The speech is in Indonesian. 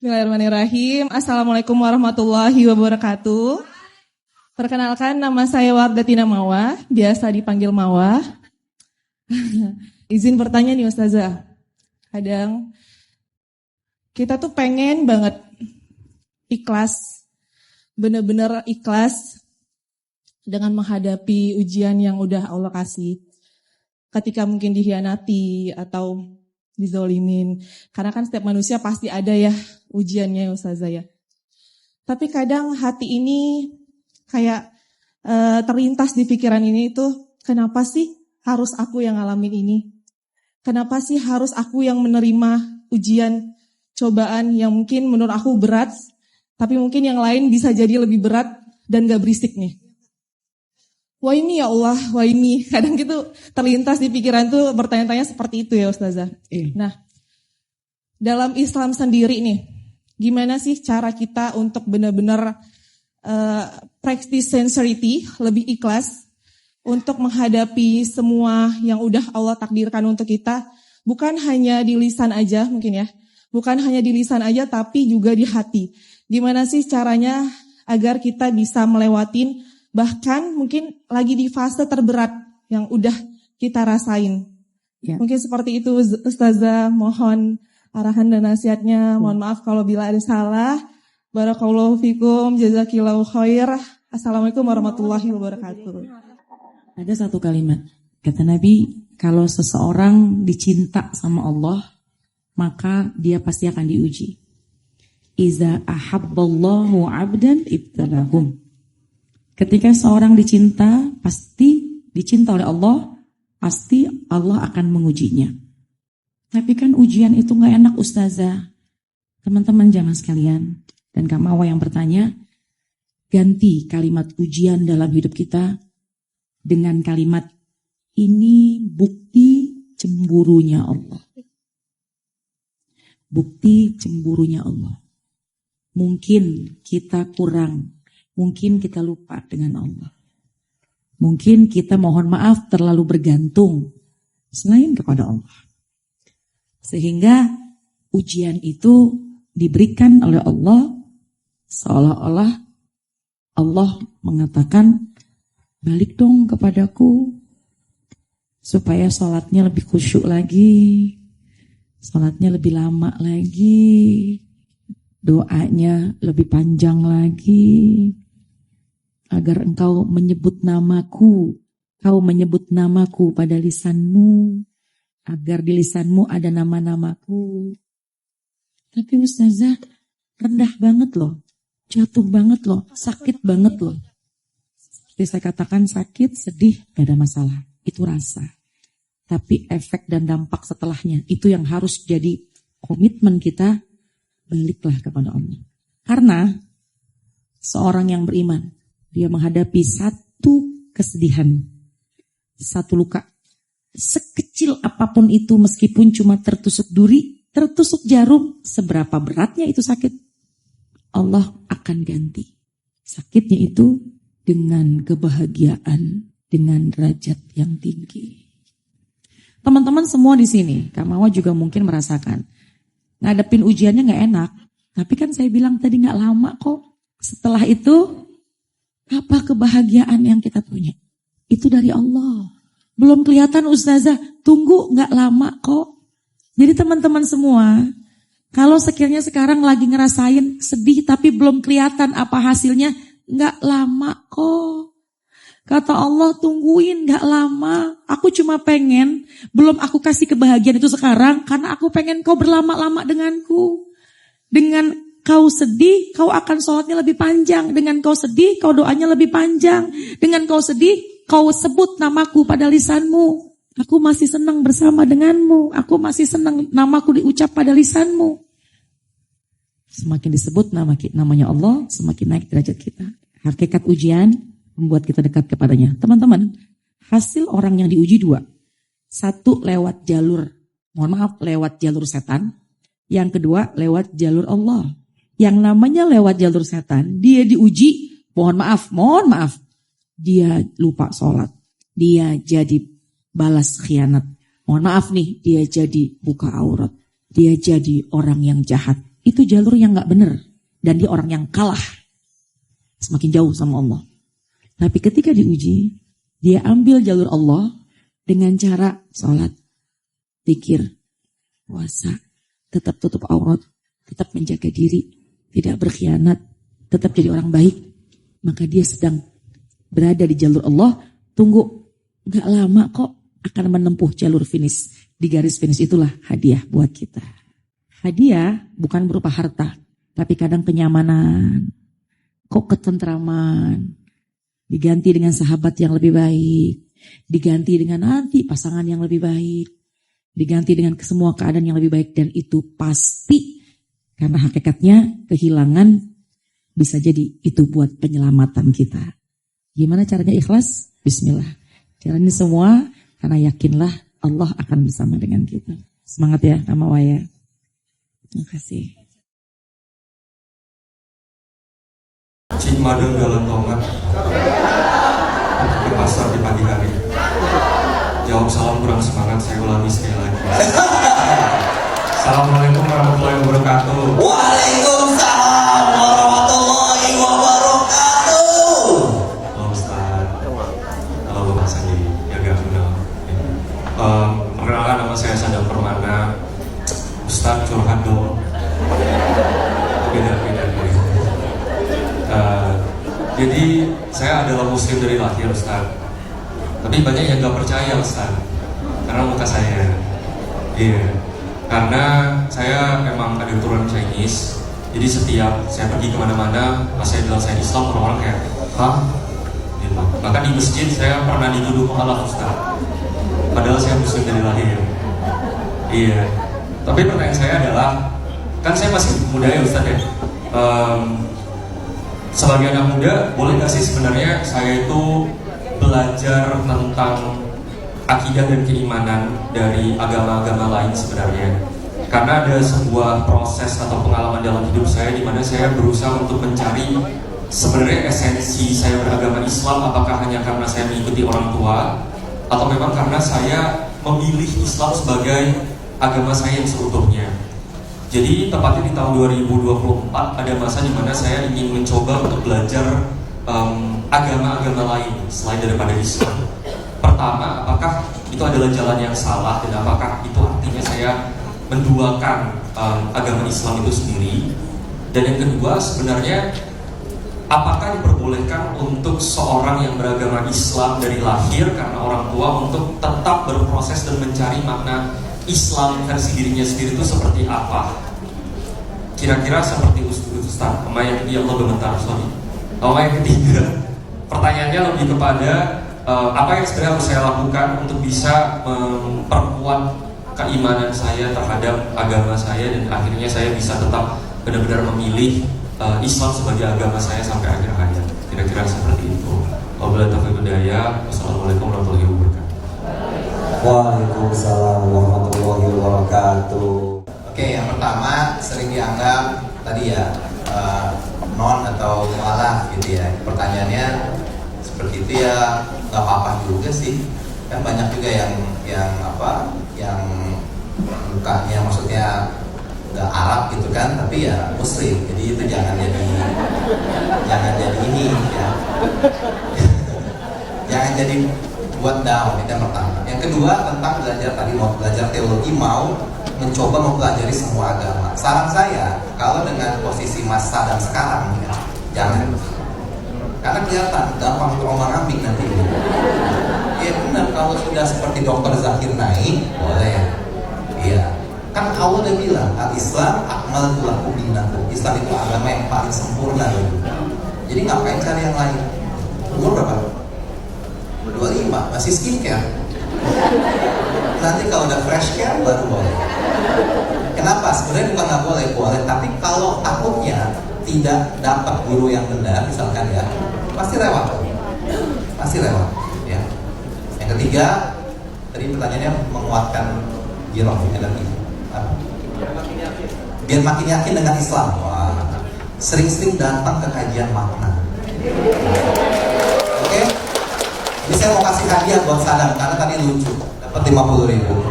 Bismillahirrahmanirrahim. Assalamualaikum warahmatullahi wabarakatuh. Perkenalkan, nama saya Wardatina Mawah, biasa dipanggil Mawah. Izin bertanya nih Ustazah. Kadang kita tuh pengen banget ikhlas, bener-bener ikhlas dengan menghadapi ujian yang udah Allah kasih. Ketika mungkin dikhianati atau dizolimin. Karena kan setiap manusia pasti ada ya ujiannya ya Ustazah ya. Tapi kadang hati ini kayak terlintas di pikiran ini tuh, kenapa sih harus aku yang ngalamin ini? Kenapa sih harus aku yang menerima ujian, cobaan yang mungkin menurut aku berat, tapi mungkin yang lain bisa jadi lebih berat dan gak berisik nih. Wah ini ya Allah, wah ini. Kadang gitu terlintas di pikiran tuh bertanya-tanya seperti itu ya Ustazah. Nah, dalam Islam sendiri nih, gimana sih cara kita untuk benar-benar practice sincerity, lebih ikhlas untuk menghadapi semua yang udah Allah takdirkan untuk kita, bukan hanya di lisan aja mungkin ya, bukan hanya di lisan aja tapi juga di hati. Gimana sih caranya agar kita bisa melewatin bahkan mungkin lagi di fase terberat yang udah kita rasain. Ya. Mungkin seperti itu Ustazah, mohon arahan dan nasihatnya. Mohon maaf kalau bila ada salah. Barakallahu fikum, jazakillahu khair. Assalamualaikum warahmatullahi wabarakatuh. Ada satu kalimat, kata Nabi, kalau seseorang dicinta sama Allah, maka dia pasti akan diuji. Iza ahabballahu abdan ibtalahum. Ketika seorang dicinta, pasti dicinta oleh Allah, pasti Allah akan mengujinya. Tapi kan ujian itu gak enak Ustazah. Teman-teman jangan sekalian, dan Kak Mawah yang bertanya, ganti kalimat ujian dalam hidup kita dengan kalimat, ini bukti cemburunya Allah. Bukti cemburunya Allah. Mungkin kita kurang, mungkin kita lupa dengan Allah. Mungkin kita mohon maaf terlalu bergantung selain kepada Allah. Sehingga ujian itu diberikan oleh Allah seolah-olah Allah mengatakan, balik dong kepadaku supaya sholatnya lebih khusyuk lagi, sholatnya lebih lama lagi, doanya lebih panjang lagi, agar engkau menyebut namaku, kau menyebut namaku pada lisanmu, agar di lisanmu ada nama-namaku. Tapi Ustazah, rendah banget loh, jatuh banget loh, sakit banget loh. Seperti saya katakan, sakit, sedih, gak ada masalah, itu rasa. Tapi efek dan dampak setelahnya, itu yang harus jadi komitmen kita, baliklah kepada Allah. Karena seorang yang beriman, dia menghadapi satu kesedihan, satu luka. Sekecil apapun itu, meskipun cuma tertusuk duri, tertusuk jarum, seberapa beratnya itu sakit, Allah akan ganti sakitnya itu dengan kebahagiaan, dengan derajat yang tinggi. Teman-teman semua di sini, Kak Mawah juga mungkin merasakan, ngadepin ujiannya gak enak. Tapi kan saya bilang tadi gak lama kok. Setelah itu, apa kebahagiaan yang kita punya? Itu dari Allah. Belum kelihatan Ustazah, tunggu gak lama kok. Jadi teman-teman semua, kalau sekiranya sekarang lagi ngerasain sedih tapi belum kelihatan apa hasilnya, gak lama kok. Kata Allah, tungguin gak lama. Aku cuma pengen, belum aku kasih kebahagiaan itu sekarang, karena aku pengen kau berlama-lama denganku. Dengan kau sedih, kau akan sholatnya lebih panjang. Dengan kau sedih, kau doanya lebih panjang. Dengan kau sedih, kau sebut namaku pada lisanmu. Aku masih senang bersama denganmu. Aku masih senang namaku diucap pada lisanmu. Semakin disebut namanya Allah, semakin naik derajat kita. Hakikat ujian membuat kita dekat kepadanya. Teman-teman, hasil orang yang diuji dua. Satu lewat jalur, lewat jalur setan. Yang kedua lewat jalur Allah. Yang namanya lewat jalur setan, dia diuji, mohon maaf. Dia lupa sholat. Dia jadi balas khianat. Mohon maaf nih, dia jadi buka aurat. Dia jadi orang yang jahat. itu jalur yang gak benar. Dan dia orang yang kalah. Semakin jauh sama Allah. Tapi ketika diuji, dia ambil jalur Allah dengan cara sholat, zikir, puasa, tetap tutup aurat, tetap menjaga diri, tidak berkhianat, tetap jadi orang baik. Maka dia sedang berada di jalur Allah. Tunggu, gak lama kok akan menempuh jalur finish. Di garis finish itulah hadiah buat kita. Hadiah bukan berupa harta, tapi kadang kenyamanan, kok ketentraman, diganti dengan sahabat yang lebih baik, diganti dengan nanti pasangan yang lebih baik, diganti dengan semua keadaan yang lebih baik. Dan itu pasti, karena hakikatnya kehilangan bisa jadi itu buat penyelamatan kita. Gimana caranya ikhlas? Bismillah. Jalani semua, karena yakinlah Allah akan bersama dengan kita. Semangat ya, Kama Waya. Terima kasih. Cik Madeng Jalan Tongan ke pasar di pagi hari. Jawab salam kurang semangat, saya ulangi sekali lagi. Assalamualaikum warahmatullahi wabarakatuh. Waalaikumsalam warahmatullahi wabarakatuh. Halo Ustaz. Halo Bapak Sandi, jaga kenal. Perkenalkan, nama saya Sadam Permana. Ustaz curhat dong. Beda-beda. Jadi saya adalah muslim dari lahir, Ustaz. Tapi banyak yang gak percaya, Ustaz, karena muka saya. Iya. Karena saya memang ada keturunan Chinese. Jadi setiap saya pergi kemana-mana, pas saya bilang saya Islam, orang-orang kayak, hah? Gitu. Maka di masjid saya pernah dituduh mengalah, Ustaz. Padahal saya muslim dari lahir. Iya. Tapi pertanyaan saya adalah, kan saya masih muda ya, Ustaz ya. Sebagai anak muda, boleh gak sih sebenarnya saya itu belajar tentang akidah dan keimanan dari agama-agama lain sebenarnya? Karena ada sebuah proses atau pengalaman dalam hidup saya di mana saya berusaha untuk mencari sebenarnya esensi saya beragama Islam, apakah hanya karena saya mengikuti orang tua atau memang karena saya memilih Islam sebagai agama saya yang seutuhnya. Jadi tepatnya di tahun 2024 ada masa di mana saya ingin mencoba untuk belajar agama-agama lain selain daripada Islam. Pertama, apakah itu adalah jalan yang salah dan apakah itu artinya saya menduakan agama Islam itu sendiri? Dan yang kedua, sebenarnya apakah diperbolehkan untuk seorang yang beragama Islam dari lahir karena orang tua untuk tetap berproses dan mencari makna Islam versi dirinya sendiri itu seperti apa? Kira-kira seperti Ustaz. Yang ketiga, Allah bentar, sorry. Yang ketiga, pertanyaannya lebih kepada apa yang sebenarnya harus saya lakukan untuk bisa memperkuat keimanan saya terhadap agama saya dan akhirnya saya bisa tetap benar-benar memilih Islam sebagai agama saya sampai akhir hayat. Kira-kira seperti itu. Wabillahi taufiq wal hidayah. Wassalamualaikum warahmatullahi wabarakatuh. Waalaikumsalam warahmatullahi wabarakatuh. Oke, yang pertama sering dianggap tadi ya non atau mualaf gitu ya. Pertanyaannya seperti itu ya, nggak apa-apa juga sih. Kan banyak juga yang mukanya maksudnya nggak Arab gitu kan, tapi ya Muslim. Jadi itu jangan jadi ini ya. Jangan jadi buat down, itu yang pertama. Yang kedua tentang belajar tadi, mau belajar teologi, mau mencoba mempelajari semua agama. Saran saya, kalau dengan posisi Mas Sadam sekarang ya, jangan. Karena kelihatan gampang terombang-ambing nanti. Iya benar, kalau sudah seperti Dr. Zakir Naik, boleh. Iya. Kan Allah udah bilang, al-Islam akmaltu lakum dinakum. Islam itu agama yang paling sempurna gitu. Jadi ngapain cari yang lain? Umur berapa? 25, masih skincare. Nanti kalau udah fresh care baru boleh. Kenapa? Sebenarnya bukan nggak boleh, boleh. Tapi kalau takutnya tidak dapat guru yang benar, misalkan ya, pasti lewat. Ya. Yang ketiga, tadi pertanyaannya menguatkan giroh energi. Biar makin yakin dengan Islam. Wah, sering-sering datang ke kajian makna. Oke? Jadi saya mau kasih hadiah buat Sadam karena tadi lucu, dapat 50.000.